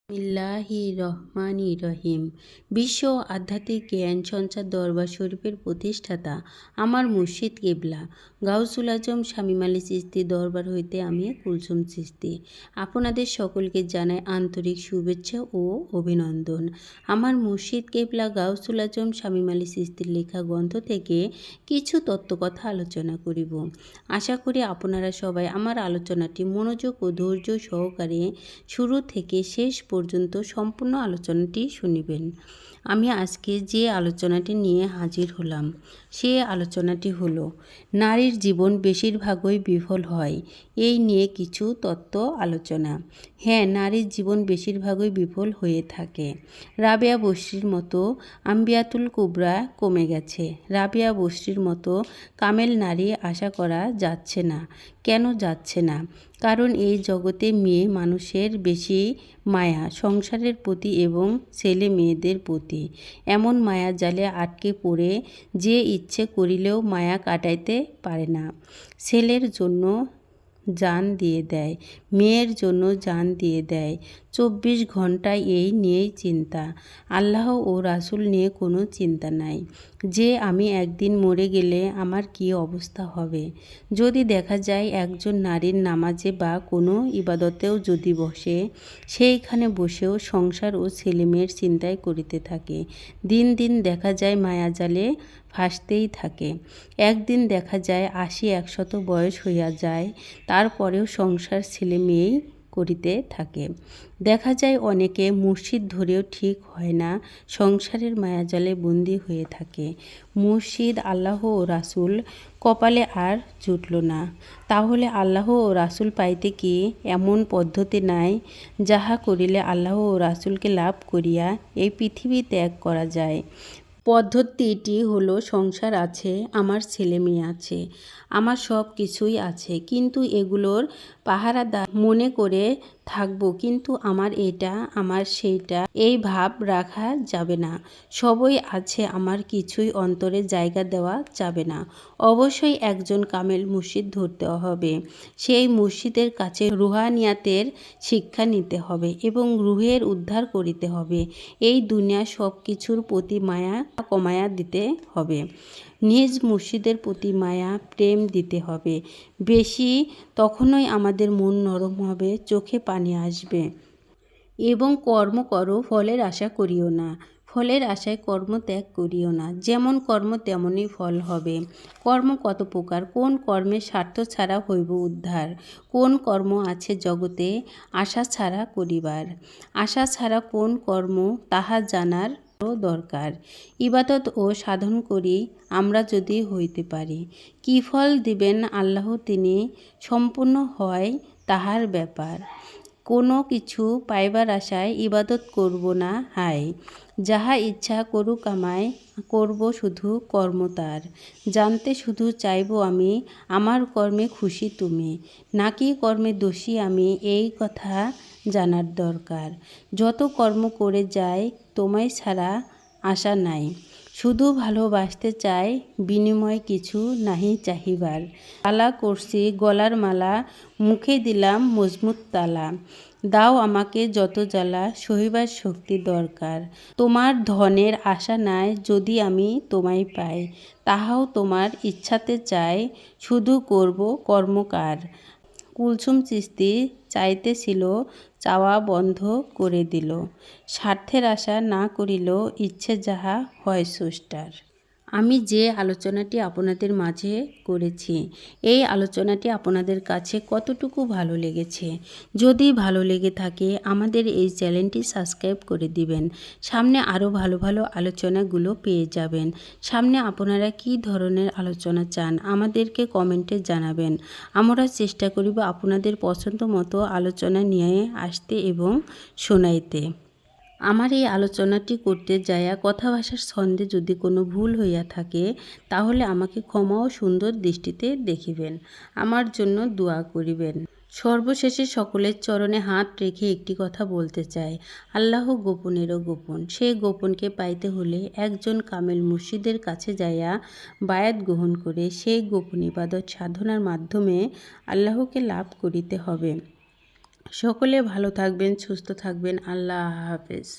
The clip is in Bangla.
বিসমিল্লাহি রহমানি রহিম। বিশ্ব আধ্যাত্মিক জ্ঞান সঞ্চার দরবার শরীফের প্রতিষ্ঠাতা আমার মুর্শিদ কেবলা গাউসুল আজম শামীম আলী চিশতি দরবার হইতে আমি কুলসুম চিশতি আপনাদের সকলকে জানাই আন্তরিক শুভেচ্ছা ও অভিনন্দন। আমার মুর্শিদ কেবলা গাউসুল আজম শামীম আলী চিশতির লেখা গ্রন্থ থেকে কিছু তত্ত্বকথা আলোচনা করিব। আশা করি আপনারা সবাই আমার আলোচনাটি মনোযোগ ও ধৈর্য সহকারে শুরু থেকে শেষ পর্যন্ত সম্পূর্ণ আলোচনাটি শুনিবেন। আমি আজকে যে আলোচনাটি নিয়ে হাজির হলাম সে আলোচনাটি হলো নারীর জীবন বেশিরভাগই বিফল হয়। এই নিয়ে কিছু তত্ত্ব আলোচনা। হ্যাঁ, নারীর জীবন বেশিরভাগই বিফল হয়ে থাকে। রাবেয়া বসরির মতো আম্বিয়াতুল কুবরা কমে গেছে। রাবেয়া বসরির মতো কামেল নারী আশা করা যাচ্ছে না। কেন যাচ্ছে না? কারণ এই জগতে মেয়ে মানুষের বেশি মায়া সংসারের প্রতি এবং ছেলে মেয়েদের প্রতি। এমন মায়া জালে আটকে পড়ে যে ইচ্ছে করিলেও মায়া কাটাইতে পারে না। ছেলের জন্য জান দিয়ে দেয়, মেয়ের জন্য জান দিয়ে দেয়। 24 ঘন্টায় এই নিয়েই চিন্তা। আল্লাহ ও রাসূল নিয়ে কোনো চিন্তা নাই যে আমি একদিন মরে গেলে আমার কী অবস্থা হবে। যদি দেখা যায় একজন নারীর নামাজে বা কোনো ইবাদতেও যদি বসে, সেইখানে বসেও সংসার ও ছেলেমেয়ের চিন্তাই করিতে থাকে। দিন দিন দেখা যায় মায়াজালে ভাসতেই থাকে। একদিন দেখা যায় 80-100 বয়স হইয়া যায়, তারপরেও সংসার ছেলে মেয়েই করিতে থাকে। দেখা যায় অনেকে মুর্শিদ ধরেও ঠিক হয় না, সংসারের মায়াজালে বন্দী হয়ে থাকে। মুর্শিদ আল্লাহ ও রাসূল কপালে আর জুটল না। তাহলে আল্লাহ ও রাসূল পাইতে কি এমন পদ্ধতি নাই যাহা করিলে আল্লাহ ও রাসূলকে লাভ করিয়া এই পৃথিবী ত্যাগ করা যায়? পদ্ধতিটি হলো সংসার আছে, আমার ছেলে মেয়ে আছে, আমার সব কিছুই আছে, কিন্তু এগুলোর পাহারাদার মনে করে থাকবো, কিন্তু আমার এটা আমার সেইটা এই ভাব রাখা যাবে না। সবই আছে, আমার কিছুই অন্তরে জায়গা দেওয়া যাবে না। অবশ্যই একজন কামেল মুর্শিদ ধরতে হবে। সেই মুর্শিদের কাছে রুহানিয়াতের শিক্ষা নিতে হবে এবং রুহের উদ্ধার করিতে হবে। এই দুনিয়া সব কিছুর প্রতি মায়া কমায়া দিতে হবে। নিজ মুর্শিদের প্রতি মায়া প্রেম দিতে হবে বেশি, তখনই আমাদের মন নরম হবে, চোখে পানি আসবে। এবং কর্ম করো, ফলের আশা করিও না। ফলের আশায় কর্ম ত্যাগ করিও না। যেমন কর্ম তেমনই ফল হবে। কর্ম কত প্রকার, কোন কর্মের স্বার্থ ছাড়া হইব উদ্ধার? কোন কর্ম আছে জগতে আশা ছাড়া করিবার? আশা ছাড়া কোন কর্ম তাহা জানার দরকার। ইবাদত ও সাধন করি আমরা যদি হইতে পারি, কি ফল দিবেন আল্লাহ তিনি সম্পূর্ণ হয় তাহার ব্যাপার। কোনো কিছু পাইবার আশায় ইবাদত করব না, হায় যাহা ইচ্ছা করুক আমায়, করব শুধু কর্ম তার। জানতে শুধু চাইব আমি, আমার কর্মে খুশি তুমি নাকি কর্মে দোষী আমি, এই কথা জানার দরকার। যত কর্ম করে যাই তোমায় ছাড়া আশা নাই, শুধু ভালোবাসতে চাই, বিনিময় কিছু নাহি চাহিবার। মালা করছি গলার মালা, মুখে দিলাম মজবুত তালা, দাও আমাকে যত জ্বালা, সহিবার শক্তি দরকার। তোমার ধনের আশা নাই, যদি আমি তোমায় পাই, তাহাও তোমার ইচ্ছাতে চাই, শুধু করব কর্মকার। কুলসুম চিশতি চাইতেছিল, চাওয়া বন্ধ করে দিল। স্বার্থের আশা না করিলেও ইচ্ছে যাহা হয় স্রষ্টার। আমি যে আলোচনাটি আপনাদের মাঝে করেছি, এই আলোচনাটি আপনাদের কাছে কতটুকু ভালো লেগেছে? যদি ভালো লেগে থাকে আমাদের এই চ্যানেলটি সাবস্ক্রাইব করে দিবেন। সামনে আরও ভালো ভালো আলোচনাগুলো পেয়ে যাবেন। সামনে আপনারা কী ধরনের আলোচনা চান আমাদেরকে কমেন্টে জানাবেন। আমরা চেষ্টা করিব আপনাদের পছন্দ মতো আলোচনা নিয়ে আসতে এবং শোনাইতে। আমার এই আলোচনাটি করতে যাইয়া কথা ভাষার ছন্দে যদি কোনো ভুল হইয়া থাকে, তাহলে আমাকে ক্ষমা ও সুন্দর দৃষ্টিতে দেখিবেন। আমার জন্য দোয়া করিবেন। সর্বশেষে সকলের চরণে হাত রেখে একটি কথা বলতে চাই, আল্লাহ গোপনেরও গোপন। সেই গোপনকে পাইতে হলে একজন কামেল মুর্শিদের কাছে যাইয়া বায়াত গ্রহণ করে সেই গোপন ইবাদত সাধনার মাধ্যমে আল্লাহকে লাভ করিতে হবে। সকলে ভালো থাকবেন, সুস্থ থাকবেন। আল্লাহ হাফেজ।